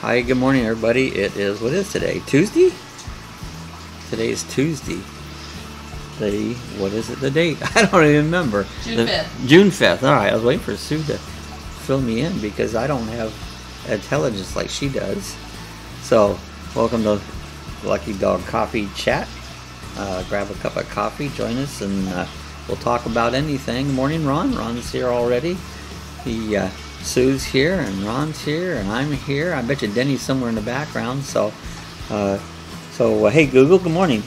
Hi, good morning, everybody. It is, what is today? Tuesday? Today is Tuesday. What is it, the date? I don't even remember. June 5th. June 5th. All right, I was waiting for Sue to fill me in because I don't have intelligence like she does. So, welcome to Lucky Dog Coffee Chat. Grab a cup of coffee, join us, and we'll talk about anything. Good morning, Ron. Ron's here already. Sue's here, and Ron's here, and I'm here. I bet you Denny's somewhere in the background. So, hey Google, good morning.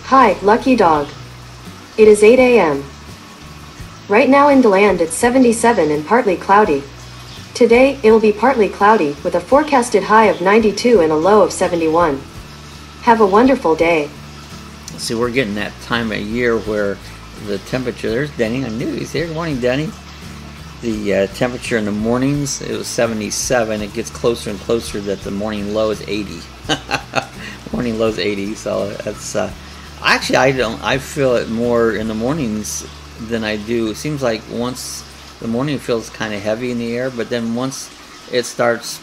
Hi, Lucky Dog. It is 8 a.m. Right now in DeLand it's 77 and partly cloudy. Today, it'll be partly cloudy with a forecasted high of 92 and a low of 71. Have a wonderful day. See, we're getting that time of year where the temperature, there's Denny, I knew he's here. Good morning, Denny. The temperature in the mornings, it was 77. It gets closer and closer that the morning low is 80. Morning low is 80, so that's... actually, I feel it more in the mornings than I do. It seems like once the morning feels kind of heavy in the air, but then once it starts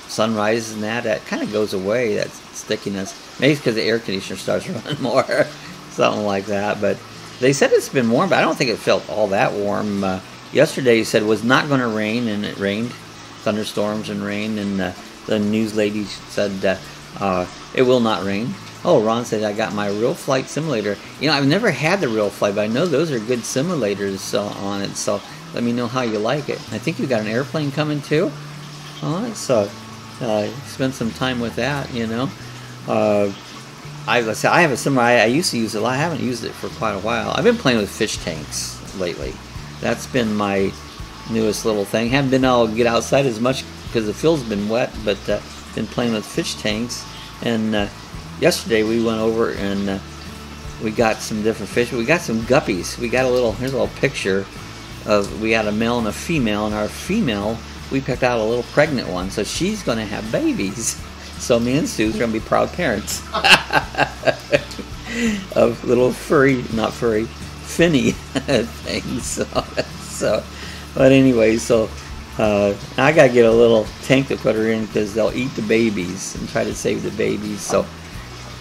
sunrise and that kind of goes away, that stickiness. Maybe it's because the air conditioner starts running more, something like that. But they said it's been warm, but I don't think it felt all that warm. Yesterday, he said it was not going to rain, and it rained, thunderstorms and rain, and the news lady said it will not rain. Oh, Ron said I got my Real Flight simulator. You know, I've never had the Real Flight, but I know those are good simulators on it, so let me know how you like it. I think you got an airplane coming too on it, so spend some time with that, you know. I have a similar, I used to use it a lot. I haven't used it for quite a while. I've been playing with fish tanks lately. That's been my newest little thing. Haven't been able to get outside as much because the field's been wet, but been playing with fish tanks. And yesterday we went over and we got some different fish. We got some guppies. We got here's a little picture of, we had a male and a female, and our female, we picked out a little pregnant one, so she's going to have babies. So me and Sue's going to be proud parents of little finny things. So, but anyway, so I got to get a little tank to put her in because they'll eat the babies and try to save the babies. So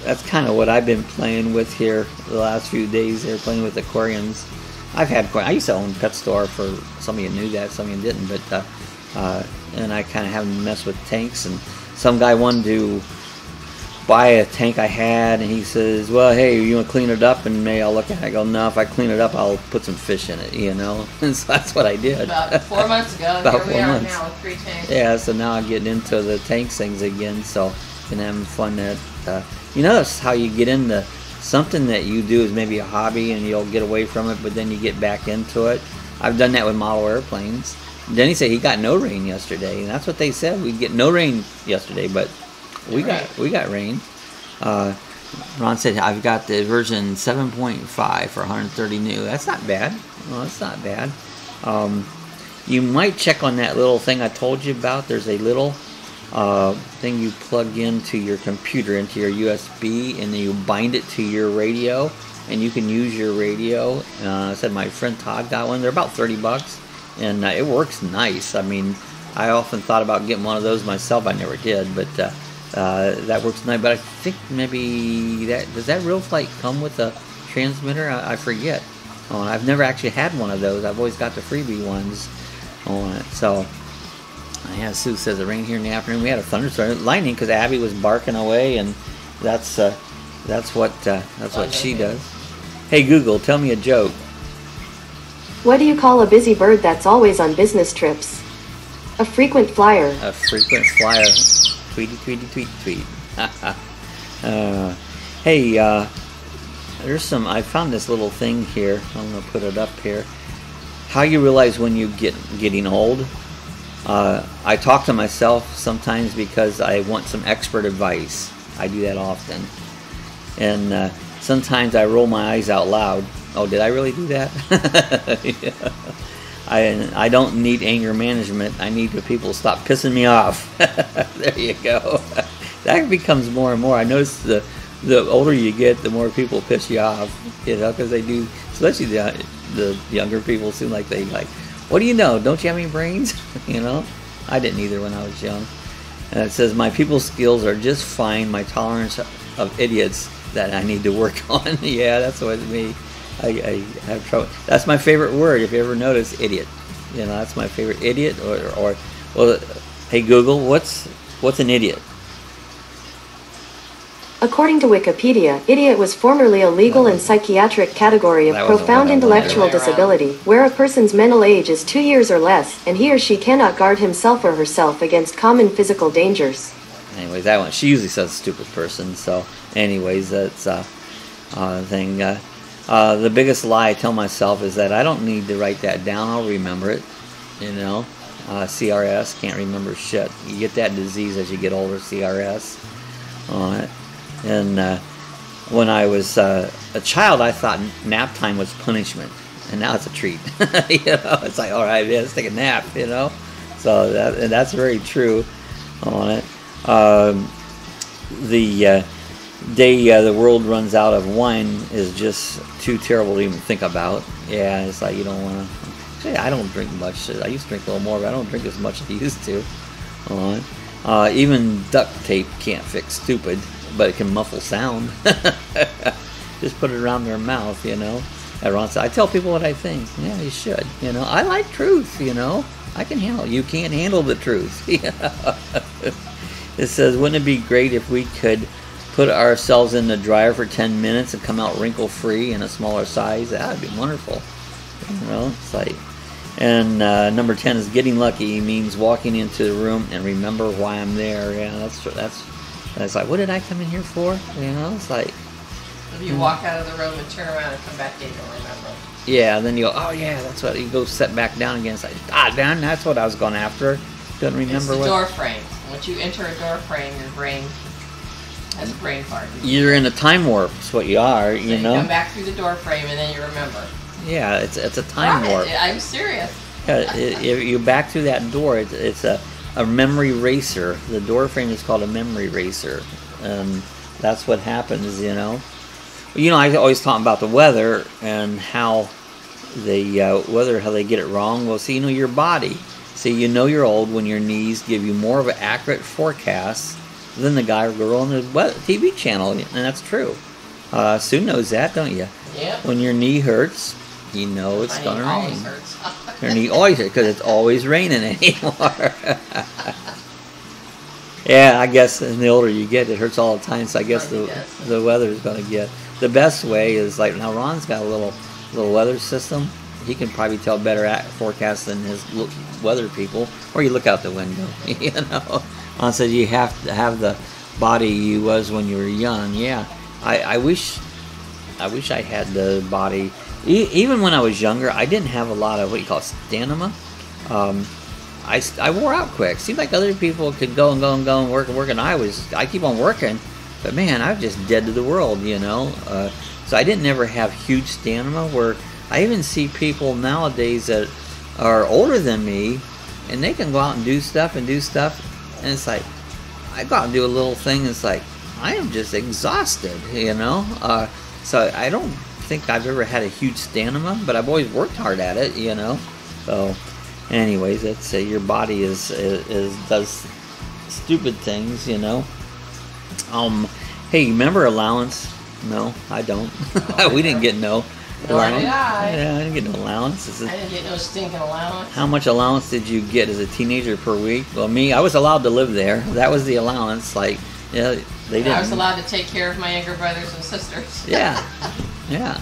that's kind of what I've been playing with here the last few days. They're playing with aquariums. I used to own a pet store. For some of you knew that, some of you didn't, but and I kind of haven't messed with tanks. And some guy wanted to buy a tank I had, and he says, well, hey, you want to clean it up and maybe I'll look at it? I go, no, if I clean it up, I'll put some fish in it, you know. And so that's what I did. About 4 months ago. About here 4 we are months. now with 3 tanks. Yeah, so now I'm getting into the tanks things again, so been having fun at you know, that's how you get into something that you do is maybe a hobby and you'll get away from it, but then you get back into it. I've done that with model airplanes. Denny said he got no rain yesterday, and that's what they said. We'd get no rain yesterday, but we got rain. Ron said I've got the version 7.5 for 130 new. That's not bad. Well, that's not bad. You might check on that little thing I told you about. There's a little thing you plug into your computer, into your USB, and then you bind it to your radio, and you can use your radio. I said my friend Todd got one. They're about $30, and it works nice. I mean, I often thought about getting one of those myself. I never did, but that works nice. But I think maybe does that Real Flight come with a transmitter? I forget. Oh, I've never actually had one of those. I've always got the freebie ones on it. So yeah, Sue says it rained here in the afternoon. We had a thunderstorm, lightning, because Abby was barking away, and that's what she does. Hey Google, tell me a joke. What do you call a busy bird that's always on business trips? A frequent flyer. A frequent flyer. Tweety, tweety, tweet, tweet. Hey, there's some. I found this little thing here. I'm gonna put it up here. How you realize when you getting old. I talk to myself sometimes because I want some expert advice. I do that often, and sometimes I roll my eyes out loud. Oh, did I really do that? Yeah. I don't need anger management. I need the people to stop pissing me off. There you go. That becomes more and more. I notice the older you get, the more people piss you off. You know, because they do, especially the younger people seem like they What do you know? Don't you have any brains? You know, I didn't either when I was young. And it says, my people skills are just fine. My tolerance of idiots that I need to work on. Yeah, that's what me. I have trouble. That's my favorite word. If you ever notice, idiot. You know, that's my favorite. Idiot or well, hey Google, what's an idiot? According to Wikipedia, idiot was formerly a legal and psychiatric category of profound intellectual disability, where a person's mental age is 2 years or less, and he or she cannot guard himself or herself against common physical dangers. Anyways, that one, she usually says stupid person, so anyways, that's thing. The biggest lie I tell myself is that I don't need to write that down, I'll remember it, you know. CRS, can't remember shit. You get that disease as you get older, CRS. And when I was a child, I thought nap time was punishment, and now it's a treat. You know, it's like, all right, yeah, let's take a nap. You know, so that's very true on it. The day the world runs out of wine is just too terrible to even think about. Yeah, it's like you don't want to. Yeah, I don't drink much. I used to drink a little more, but I don't drink as much as I used to. Even duct tape can't fix stupid, but it can muffle sound. Just put it around their mouth, you know. I tell people what I think. Yeah, you should. You know, I like truth. You know, I can handle. You can't handle the truth. It says, wouldn't it be great if we could put ourselves in the dryer for 10 minutes and come out wrinkle-free in a smaller size? That'd be wonderful. You know, it's like. And number 10 is getting lucky means walking into the room and remember why I'm there. Yeah, that's like, what did I come in here for? You know, it's like. If you walk out of the room and turn around and come back in, you'll remember. Yeah, then you go, oh yeah, that's what. You go sit back down again. It's like, damn, that's what I was going after. Don't remember it's the what. Door frame. Once you enter a door frame, your brain has a brain fart. You're in a time warp. That's what you are. So you know. You come back through the door frame and then you remember. Yeah, it's a time warp. I'm serious. Yeah, if you back through that door, it's a memory racer. The door frame is called a memory racer, and that's what happens. You know. You know, I always talk about the weather and how the weather, how they get it wrong. Well, see, you know, your body. See, you know you're old when your knees give you more of an accurate forecast than the guy or girl on the TV channel, and that's true. Sue knows that, don't you? Yeah. When your knee hurts, you know it's going to rain. Always hurts. Your knee always hurts because it's always raining anymore. Yeah, I guess the older you get, it hurts all the time. So I guess the weather is going to get. The best way is like now. Ron's got a little weather system. He can probably tell better forecasts than his weather people. Or you look out the window. You know, Ron said you have to have the body you was when you were young. Yeah, I wish I had the body. Even when I was younger, I didn't have a lot of what you call stamina. I wore out quick. Seemed like other people could go and work, and I keep on working, but man, I was just dead to the world, you know. So I didn't ever have huge stamina. Where I even see people nowadays that are older than me, and they can go out and do stuff, and it's like I go out and do a little thing. And it's like I am just exhausted, you know. So I don't think I've ever had a huge stamina, but I've always worked hard at it, you know. So. Anyways, that's your body does stupid things, you know. Hey, remember allowance? No, I don't. We didn't get no allowance. Yeah, I didn't get no allowance. I didn't get no stinking allowance. How much allowance did you get as a teenager per week? Well, me, I was allowed to live there. That was the allowance. Like, yeah, they didn't. I was allowed to take care of my younger brothers and sisters. Yeah, yeah.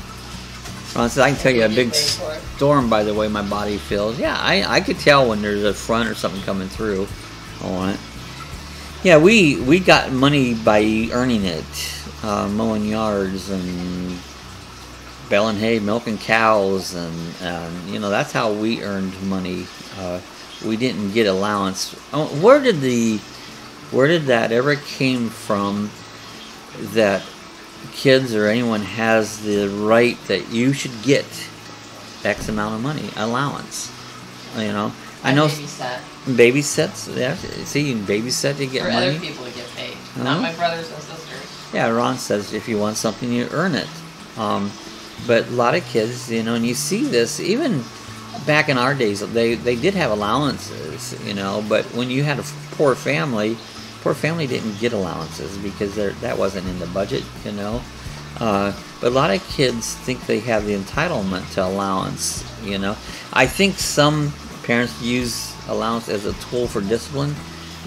Ron says, I can tell you a big storm by the way my body feels. Yeah, I could tell when there's a front or something coming through on it. Yeah, we got money by earning it. Mowing yards and baling hay, milking cows, and you know, that's how we earned money. We didn't get allowance. Where did that ever came from that kids or anyone has the right that you should get X amount of money allowance? You know, I know babysits. Yeah, see, you can babysit to get for money. Other people to get paid, not my brothers and sisters. Yeah, Ron says if you want something, you earn it. But a lot of kids, you know, and you see this even back in our days, they did have allowances, you know, but when you had a poor family didn't get allowances because that wasn't in the budget, you know. But a lot of kids think they have the entitlement to allowance, you know. I think some parents use allowance as a tool for discipline.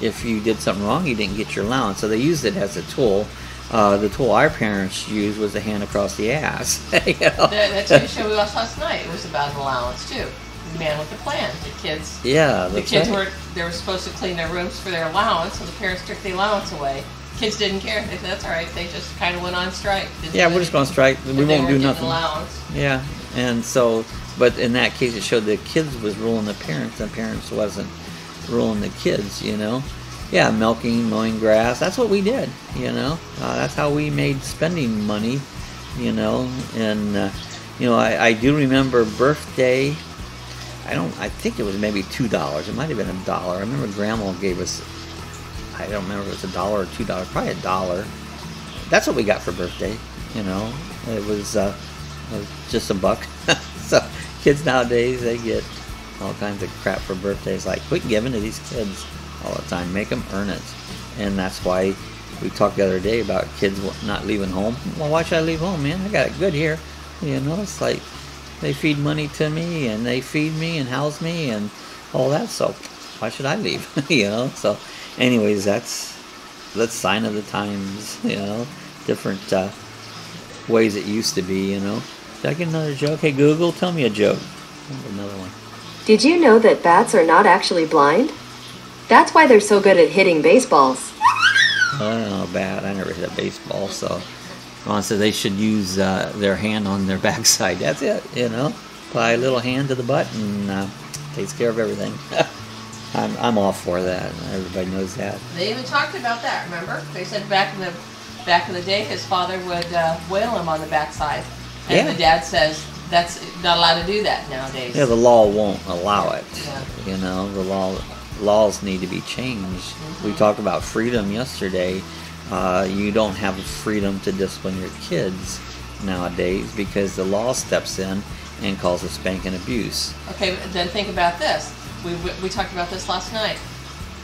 If you did something wrong, you didn't get your allowance, so they used it as a tool. The tool our parents used was the hand across the ass. You know? That TV show we watched last night, it was about an allowance too. The Man with the Plan. The kids. Yeah, the kids were supposed to clean their rooms for their allowance, so the parents took the allowance away. Kids didn't care. They said that's all right. They just kind of went on strike. Yeah, we're just going to strike. We won't do nothing. Allowance. Yeah, and so, but in that case, it showed the kids was ruling the parents, and parents wasn't ruling the kids. You know. Yeah, milking, mowing grass. That's what we did, you know. That's how we made spending money, you know. And you know, I do remember birthday. I think it was maybe $2. It might have been $1. I remember Grandma gave us. I don't remember if it was $1 or $2. Probably $1. That's what we got for birthday, you know. It was just $1. So kids nowadays, they get all kinds of crap for birthdays. Like, quit giving to these kids all the time. Make them earn it. And that's why we talked the other day about kids not leaving home. Well, why should I leave home, man? I got it good here. You know, it's like they feed money to me, and they feed me and house me and all that, so why should I leave? You know. So anyways, that's sign of the times, you know. Different ways it used to be, you know. Did I get another joke? Hey Google, tell me a joke. Another one. Did you know that bats are not actually blind? That's why they're so good at hitting baseballs. Oh, bad. I never hit a baseball, so Ron said they should use their hand on their backside. That's it, you know. Apply a little hand to the butt and takes care of everything. I'm all for that. Everybody knows that. They even talked about that. Remember? They said back in the day, his father would whale him on the backside, and the dad says that's not allowed to do that nowadays. Yeah, the law won't allow it. Yeah. You know, the laws need to be changed. Mm-hmm. We talked about freedom yesterday. You don't have the freedom to discipline your kids nowadays because the law steps in and calls it spank and abuse. Okay, then think about this. We talked about this last night.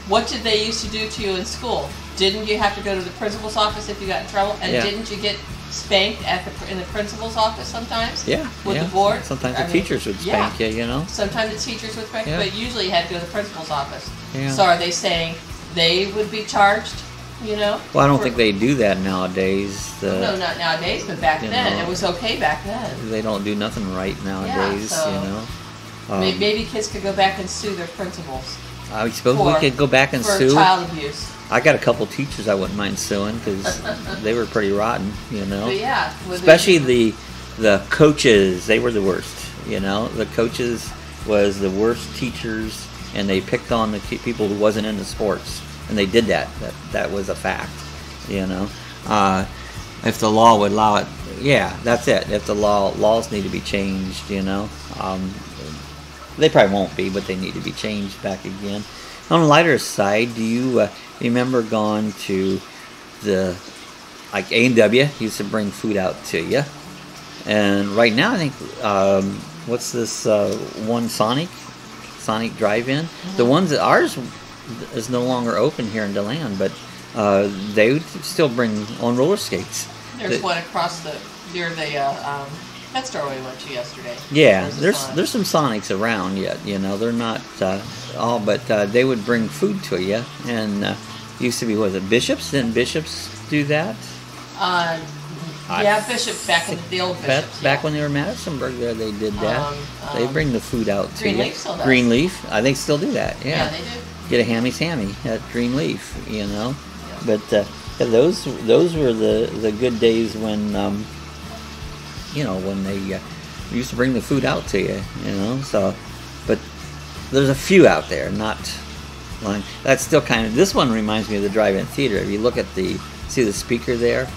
What did they used to do to you in school? Didn't you have to go to the principal's office if you got in trouble? And didn't you get spanked in the principal's office sometimes? Yeah. With the board? Sometimes the teachers would spank you, you know? Sometimes the teachers would spank you, but usually you had to go to the principal's office. Yeah. So are they saying they would be charged, you know? Well, I don't think they do that nowadays. No, not nowadays, but back then. It was okay back then. They don't do nothing right nowadays, so you know? Maybe kids could go back and sue their principals. I suppose we could go back and sue. For child abuse. I got a couple teachers I wouldn't mind suing because they were pretty rotten, you know. But yeah, especially the coaches, they were the worst. You know, the coaches was the worst teachers, and they picked on the people who wasn't into sports, and they did that. That was a fact, you know. If the law would allow it, yeah, that's it. If the laws need to be changed, you know. They probably won't be, but they need to be changed back again. On the lighter side, do you remember going to the, like A&W used to bring food out to you? And right now, I think, what's this one Sonic Drive-In? Mm-hmm. The ones that ours is no longer open here in DeLand, but they would still bring on roller skates. There's one across near the pet store we went to yesterday. Yeah, there's some Sonics around yet. You know, they're not all, but they would bring food to you. And used to be, was it Bishops? Didn't Bishops do that? Yeah, Bishop back in the old Bishops. Back when they were Madisonburg, there they did that. They bring the food out to you. Greenleaf still does. Greenleaf, I think still do that. Yeah, they do. Get a hammy Sammy at Greenleaf, you know. Yeah. But those were the good days when you know, when they used to bring the food out to you, you know. So, but there's a few out there, not like that's still kind of. This one reminds me of the drive-in theater. If you look at see the speaker there,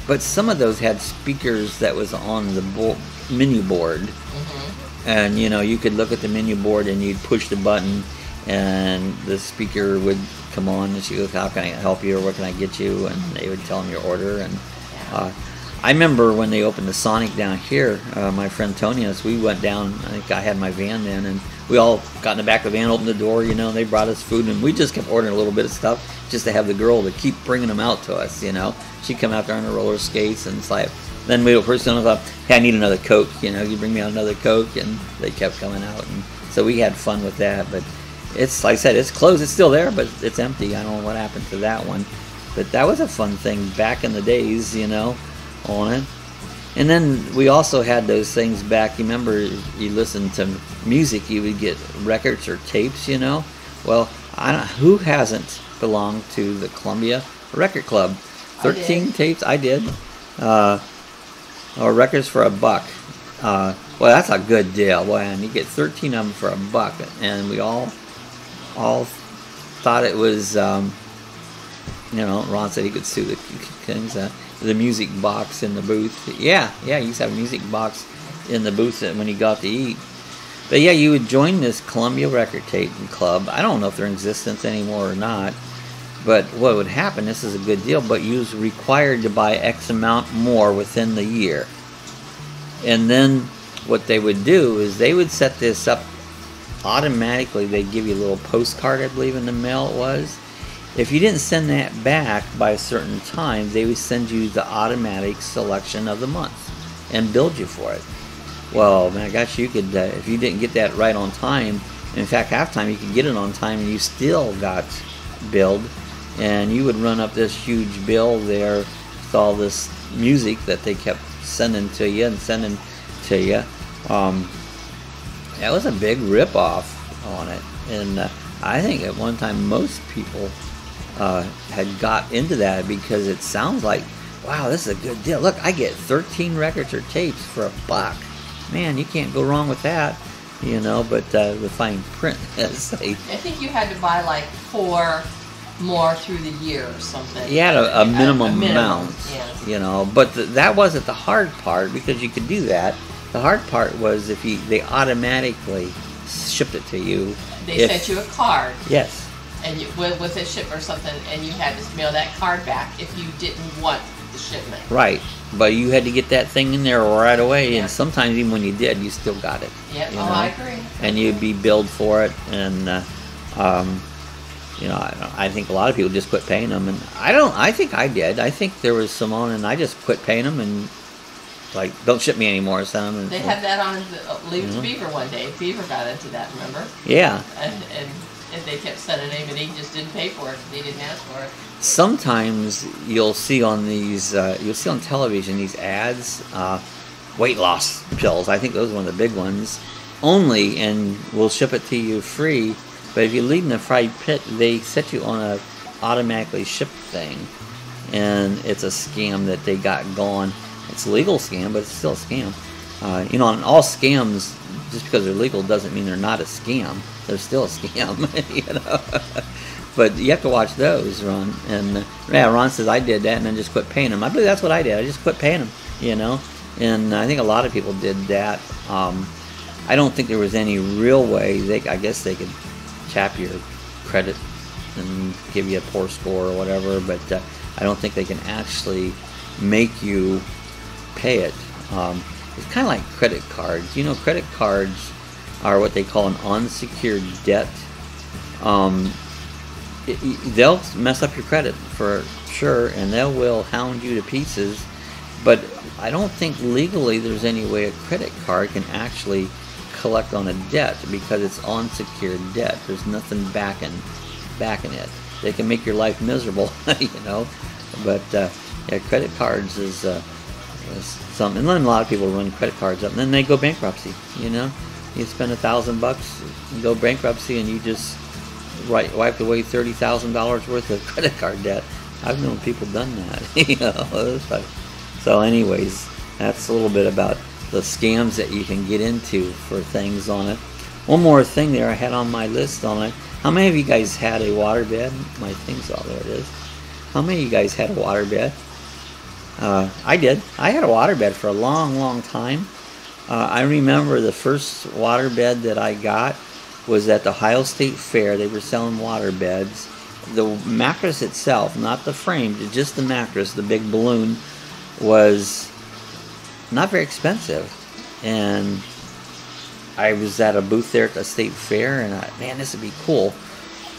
but some of those had speakers that was on the menu board, mm-hmm. and you know, you could look at the menu board and you'd push the button, and the speaker would come on and she goes, "How can I help you?" or "What can I get you?" and they would tell them your order and. I remember when they opened the Sonic down here, my friend Tony and us, we went down, I think I had my van then, and we all got in the back of the van, opened the door, you know, and they brought us food, and we just kept ordering a little bit of stuff just to have the girl to keep bringing them out to us, you know. She'd come out there on her roller skates, and it's like, then we first thought, hey, I need another Coke, you know, you bring me out another Coke, and they kept coming out, and so we had fun with that. But it's, like I said, it's closed, it's still there, but it's empty. I don't know what happened to that one, but that was a fun thing back in the days, you know, on it. And then we also had those things back, you remember, you listened to music, you would get records or tapes, you know. Well, who hasn't belonged to the Columbia Record Club? 13 tapes, I did. Or records for $1. Well, that's a good deal. Boy, and you get 13 of them for $1, and we all thought it was, you know, Ron said he could sue the things, the music box in the booth. Yeah, he used to have a music box in the booth when he got to eat. But yeah, you would join this Columbia Record Taping Club. I don't know if they're in existence anymore or not. But what would happen, this is a good deal, but you was required to buy X amount more within the year. And then what they would do is they would set this up automatically. They'd give you a little postcard, I believe, in the mail it was. If you didn't send that back by a certain time, they would send you the automatic selection of the month and build you for it. Well, man, gosh, you could, if you didn't get that right on time, in fact, half time you could get it on time and you still got billed. And you would run up this huge bill there with all this music that they kept sending to you and sending to you. That was a big rip-off on it. And I think at one time most people had got into that because it sounds like, wow, this is a good deal. Look, I get 13 records or tapes for $1. Man, you can't go wrong with that, you know. But the fine print, say, I think you had to buy like 4 more through the year or something. You had a minimum amount, yes. You know, but that wasn't the hard part because you could do that. The hard part was if they automatically shipped it to you. They sent you a card. Yes. And with a shipment or something, and you had to mail that card back if you didn't want the shipment. Right, but you had to get that thing in there right away, and sometimes even when you did, you still got it. Yep. You know? I agree. And you'd be billed for it, and you know, I think a lot of people just quit paying them, and I think I did. I think there was some on, and I just quit paying them, and like, don't ship me anymore, son. And, they had that on Leave to Beaver one day. Beaver got into that, remember? Yeah. And they kept sending him, and he just didn't pay for it. He didn't ask for it. Sometimes you'll see on these, you'll see on television these ads, weight loss pills. I think those are one of the big ones. Only, and we'll ship it to you free. But if you leave in the fried pit, they set you on a automatically shipped thing, and it's a scam that they got going. It's a legal scam, but it's still a scam. You know, and all scams, just because they're legal doesn't mean they're not a scam. They're still a scam, you know. But you have to watch those, Ron. And yeah, Ron says I did that and then just quit paying them. I believe that's what I did. I just quit paying them, you know. And I think a lot of people did that. I don't think there was any real way. I guess they could tap your credit and give you a poor score or whatever, but I don't think they can actually make you pay it. It's kind of like credit cards. You know, credit cards are what they call an unsecured debt. They'll mess up your credit for sure, and they will hound you to pieces, but I don't think legally there's any way a credit card can actually collect on a debt because it's unsecured debt. There's nothing backing it. They can make your life miserable, you know. But yeah, credit cards is something. And then a lot of people run credit cards up, and then they go bankruptcy. You know, you spend $1,000 and go bankruptcy, and you just wiped away $30,000 worth of credit card debt. I've known people done that. You know, so anyways, that's a little bit about the scams that you can get into for things on it. One more thing there I had on my list on it. How many of you guys had a waterbed? My thing's all there it is. How many of you guys had a waterbed? I did. I had a waterbed for a long time. I remember the first waterbed that I got was at the Ohio State Fair. They were selling waterbeds. The mattress itself, not the frame, just the mattress, the big balloon, was not very expensive, and I was at a booth there at the state fair, and man, this would be cool.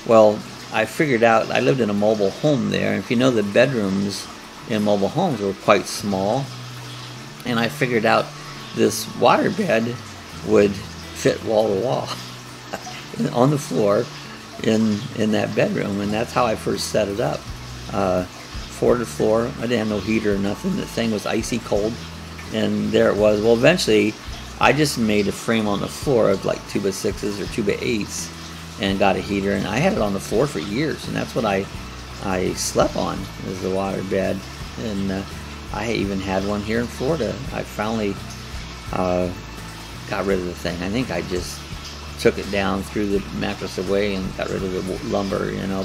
Well, I figured out, I lived in a mobile home there, and if you know, the bedrooms in mobile homes were quite small, and I figured out this waterbed would fit wall to wall on the floor in that bedroom, and that's how I first set it up. Floor to floor. I didn't have no heater or nothing. The thing was icy cold, and there it was. Well, eventually I just made a frame on the floor of like 2x6s or 2x8s and got a heater, and I had it on the floor for years, and that's what I slept on, was the water bed. And I even had one here in Florida. I finally got rid of the thing. I think I just took it down, threw the mattress away, and got rid of the lumber, you know.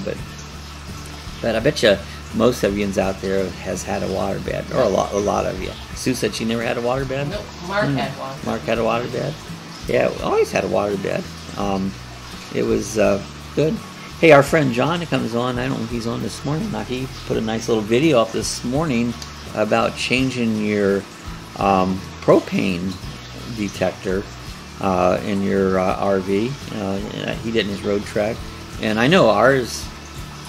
But I bet you most of yous out there has had a water bed, or a lot of you. Sue said she never had a water bed. Nope, Mark had one. Mark had a water bed. Yeah, always had a water bed. It was good. Hey, our friend John that comes on, I don't know if he's on this morning or not. He put a nice little video up this morning about changing your propane detector in your RV. He did in his Roadtrek, and I know ours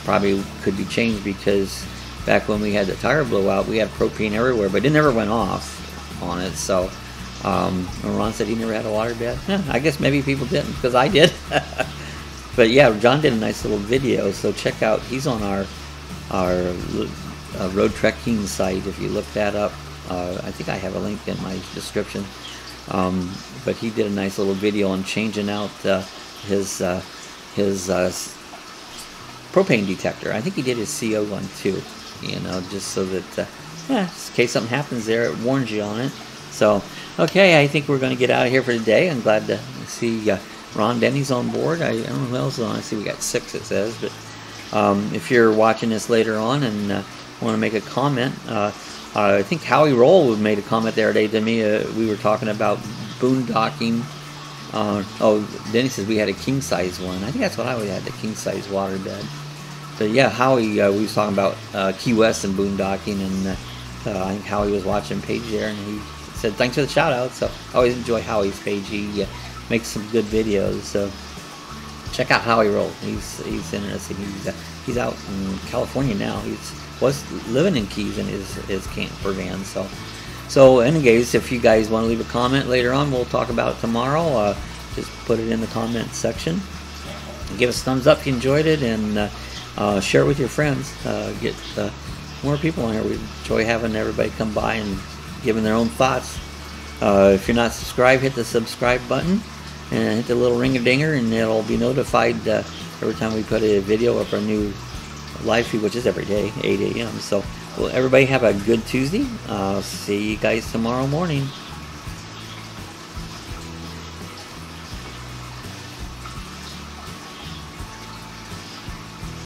probably could be changed, because back when we had the tire blowout, we had propane everywhere, but it never went off on it. So Ron said he never had a water bed. I guess maybe people didn't, because I did. But yeah, John did a nice little video, so check out, he's on our Roadtrekking site. If you look that up, I think I have a link in my description. But he did a nice little video on changing out his propane detector. I think he did his CO one too, you know, just so that in case something happens there, it warns you on it. So okay, I think we're going to get out of here for today. I'm glad to see Ron Denny's on board. I don't know who else is on. I see we got 6, it says. But if you're watching this later on and want to make a comment, I think Howie Roll made a comment the other day to me. We were talking about boondocking. Denny says we had a king-size one. I think that's what I always had, the king-size waterbed. But yeah, Howie, we was talking about Key West and boondocking, and I think Howie was watching page there, and he said thanks for the shout-out. So I always enjoy Howie's page. He makes some good videos. So check out Howie Roll. He's interesting. He's out in California now. Was living in Keys in his camper van. So anyways, if you guys want to leave a comment later on, we'll talk about it tomorrow. Just put it in the comments section. Give us a thumbs up if you enjoyed it, and share it with your friends. Get more people on here. We enjoy having everybody come by and giving their own thoughts. If you're not subscribed, hit the subscribe button and hit the little ring-a-dinger, and it'll be notified every time we put a video up, our new live feed, which is every day, 8 a.m. So, well, everybody have a good Tuesday. See you guys tomorrow morning.